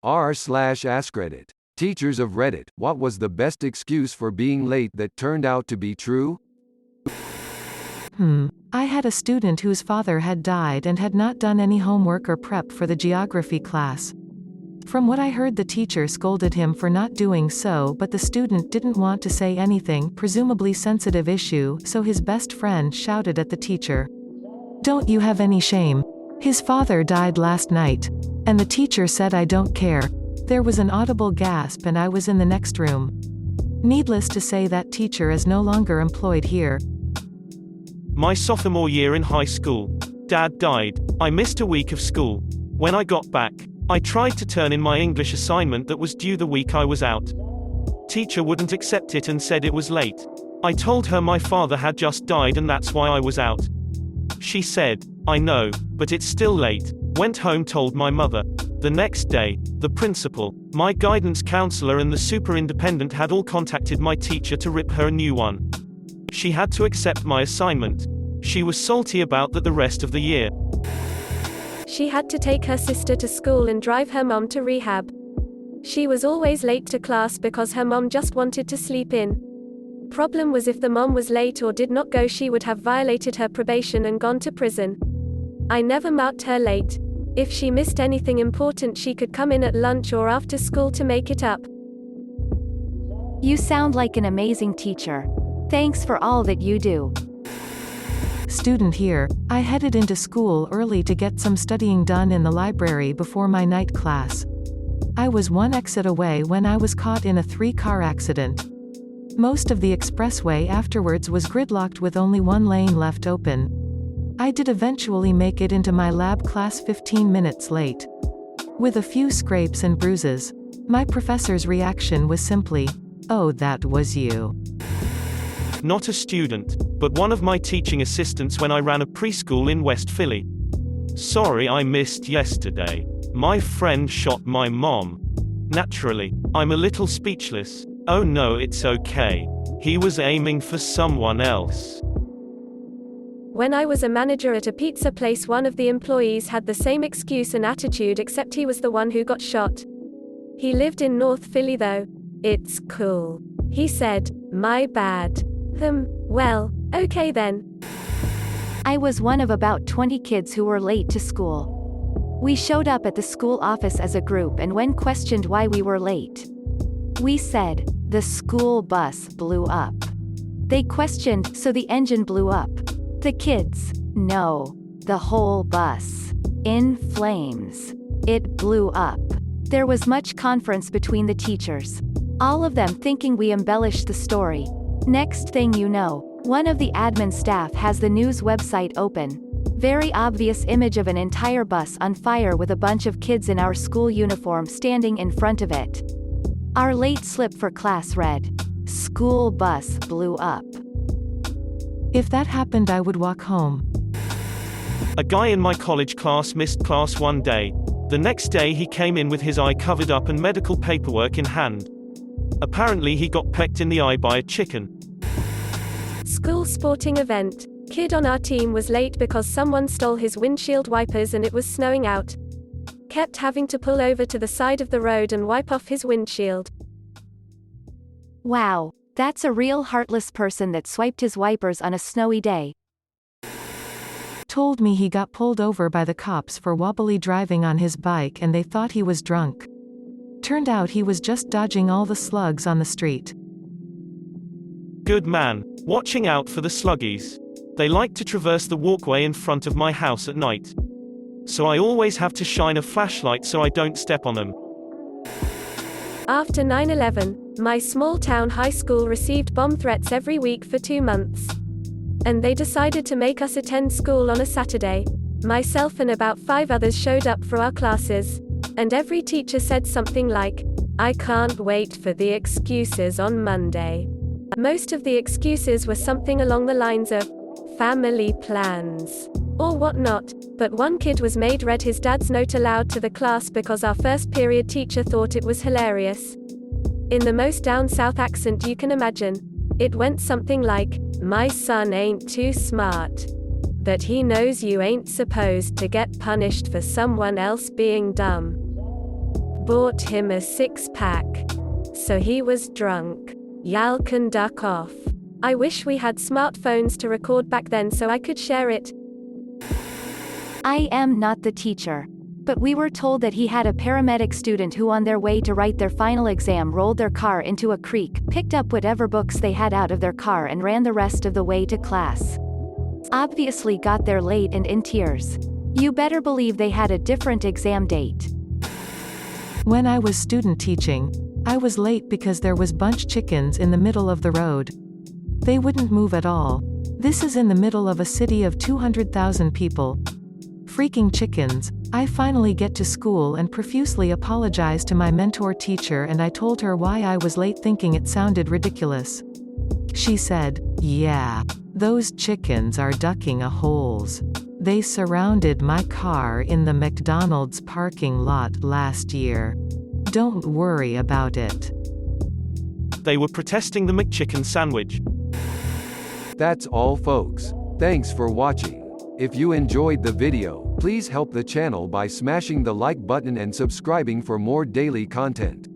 r/AskReddit. Teachers of Reddit, what was the best excuse for being late that turned out to be true? I had a student whose father had died and had not done any homework or prep for the geography class. From what I heard, the teacher scolded him for not doing so, but the student didn't want to say anything, presumably sensitive issue, so his best friend shouted at the teacher, "Don't you have any shame? His father died last night." And the teacher said, "I don't care." There was an audible gasp and I was in the next room. Needless to say, that teacher is no longer employed here. My sophomore year in high school. Dad died. I missed a week of school. When I got back, I tried to turn in my English assignment that was due the week I was out. Teacher wouldn't accept it and said it was late. I told her my father had just died and that's why I was out. She said, "I know, but it's still late." Went home, told my mother. The next day, the principal, my guidance counselor and the superintendent had all contacted my teacher to rip her a new one. She had to accept my assignment. She was salty about that the rest of the year. She had to take her sister to school and drive her mom to rehab. She was always late to class because her mom just wanted to sleep in. Problem was, if the mom was late or did not go, she would have violated her probation and gone to prison. I never marked her late. If she missed anything important, she could come in at lunch or after school to make it up. You sound like an amazing teacher. Thanks for all that you do. Student here. I headed into school early to get some studying done in the library before my night class. I was one exit away when I was caught in a 3-car accident. Most of the expressway afterwards was gridlocked with only one lane left open. I did eventually make it into my lab class 15 minutes late. With a few scrapes and bruises. My professor's reaction was simply, "Oh, that was you." Not a student, but one of my teaching assistants when I ran a preschool in West Philly. "Sorry I missed yesterday. My friend shot my mom." Naturally, I'm a little speechless. "Oh no, it's okay. He was aiming for someone else." When I was a manager at a pizza place, one of the employees had the same excuse and attitude, except he was the one who got shot. He lived in North Philly though. "It's cool," he said. "My bad." Well, okay then. I was one of about 20 kids who were late to school. We showed up at the school office as a group, and when questioned why we were late, we said, "The school bus blew up." They questioned, "So the engine blew up?" The kids, "No. The whole bus. In flames. It blew up." There was much conference between the teachers. All of them thinking we embellished the story. Next thing you know, one of the admin staff has the news website open. Very obvious image of an entire bus on fire with a bunch of kids in our school uniform standing in front of it. Our late slip for class read, "School bus blew up." If that happened, I would walk home. A guy in my college class missed class one day. The next day he came in with his eye covered up and medical paperwork in hand. Apparently he got pecked in the eye by a chicken. School sporting event. Kid on our team was late because someone stole his windshield wipers and it was snowing out. Kept having to pull over to the side of the road and wipe off his windshield. Wow, that's a real heartless person that swiped his wipers on a snowy day. Told me he got pulled over by the cops for wobbly driving on his bike and they thought he was drunk. Turned out he was just dodging all the slugs on the street. Good man, watching out for the sluggies. They like to traverse the walkway in front of my house at night. So I always have to shine a flashlight so I don't step on them. After 9/11, my small town high school received bomb threats every week for 2 months. And they decided to make us attend school on a Saturday. Myself and about 5 others showed up for our classes. And every teacher said something like, "I can't wait for the excuses on Monday." Most of the excuses were something along the lines of, family plans, or whatnot, but one kid was made read his dad's note aloud to the class because our first period teacher thought it was hilarious. In the most down south accent you can imagine. It went something like, "My son ain't too smart. But he knows you ain't supposed to get punished for someone else being dumb." Bought him a six-pack. So he was drunk. Y'all can duck off. I wish we had smartphones to record back then so I could share it. I am not the teacher. But we were told that he had a paramedic student who on their way to write their final exam rolled their car into a creek, picked up whatever books they had out of their car and ran the rest of the way to class. Obviously got there late and in tears. You better believe they had a different exam date. When I was student teaching, I was late because there was bunch chickens in the middle of the road. They wouldn't move at all. This is in the middle of a city of 200,000 people. Freaking chickens. I finally get to school and profusely apologize to my mentor teacher, and I told her why I was late thinking it sounded ridiculous. She said, "Yeah. Those chickens are ducking a holes. They surrounded my car in the McDonald's parking lot last year. Don't worry about it." They were protesting the McChicken sandwich. That's all, folks. Thanks for watching. If you enjoyed the video, please help the channel by smashing the like button and subscribing for more daily content.